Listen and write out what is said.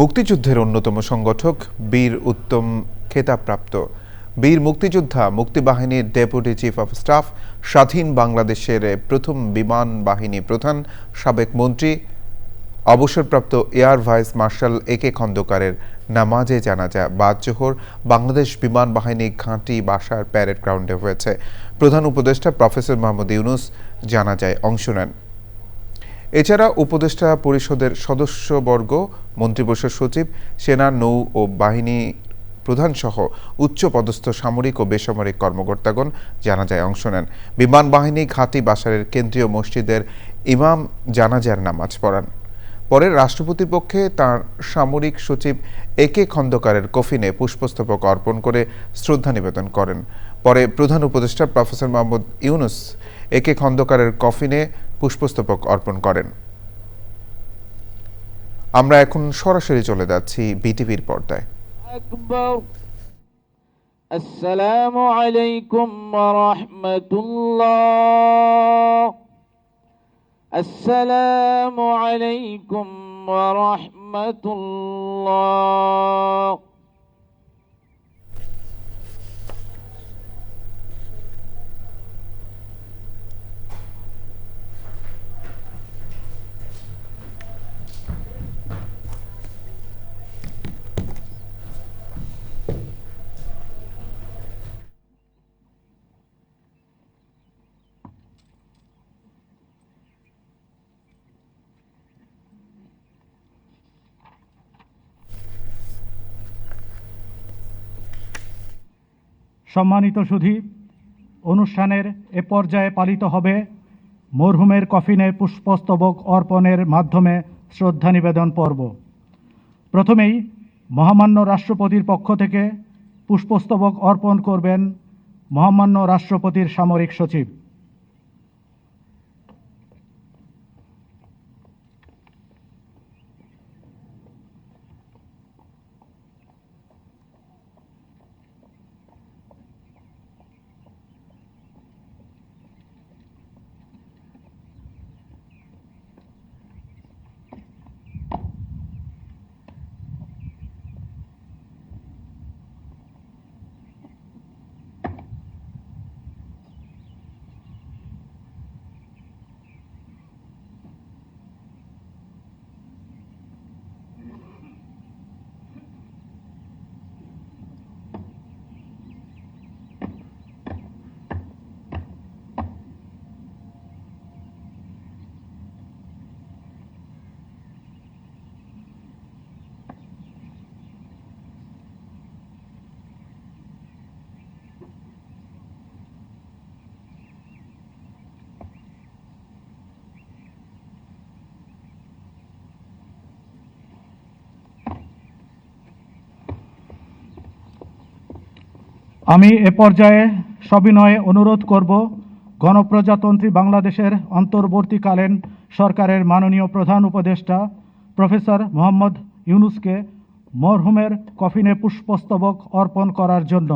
মুক্তিযুদ্ধের অন্যতম সংগঠক বীর উত্তম খেতাবপ্রাপ্ত বীর মুক্তিযোদ্ধা মুক্তিবাহিনীর ডেপুটি চিফ অব স্টাফ, স্বাধীন বাংলাদেশের প্রথম বিমান বাহিনী প্রধান, সাবেক মন্ত্রী, অবসরপ্রাপ্ত এয়ার ভাইস মার্শাল একে খন্দকারের নামাজে জানাজা বাদ জোহর বাংলাদেশ বিমান বাহিনী ঘাঁটি বাসার প্যারেড গ্রাউন্ডে হয়েছে। প্রধান উপদেষ্টা প্রফেসর মোহাম্মদ ইউনুস জানাজায় অংশ নেন। এছাড়া উপদেষ্টা পরিষদের সদস্যবর্গ, মন্ত্রিপরিষদ সচিব, সেনা, নৌ ও বাহিনী প্রধানসহ উচ্চপদস্থ সামরিক ও বেসামরিক কর্মকর্তাগণ জানাজায় অংশ নেন। বিমান বাহিনী ঘাঁটি বাসারের কেন্দ্রীয় মসজিদের ইমাম জানাজার নামাজ পড়ান। পরে রাষ্ট্রপতির পক্ষে তাঁর সামরিক সচিব একে খন্দকারের কফিনে পুষ্পস্তবক অর্পণ করে শ্রদ্ধা নিবেদন করেন। পরে প্রধান উপদেষ্টা প্রফেসর মোহাম্মদ ইউনুস একে খন্দকারের কফিনে পুষ্পস্তবক অর্পণ করেন। আমরা এখন সরাসরি চলে যাচ্ছি বিটিভির পর্দায়। আসসালামু আলাইকুম ওয়া রাহমাতুল্লাহ। আসসালামু আলাইকুম ওয়া রাহমাতুল্লাহ। সম্মানিত সুধী, অনুষ্ঠানের এ পর্যায়ে পালিত হবে মরহুমের কফিনে পুষ্পস্তবক অর্পণের মাধ্যমে শ্রদ্ধা নিবেদন পর্ব। প্রথমেই মহামান্য রাষ্ট্রপতির পক্ষ থেকে পুষ্পস্তবক অর্পণ করবেন মহামান্য রাষ্ট্রপতির সামরিক সচিব। আমি এ পর্যায়ে সবিনয়ে অনুরোধ করব গণপ্রজাতন্ত্রী বাংলাদেশের অন্তর্বর্তীকালীন সরকারের মাননীয় প্রধান উপদেষ্টা প্রফেসর মোহাম্মদ ইউনুসকে মরহুমের কফিনে পুষ্পস্তবক অর্পণ করার জন্য।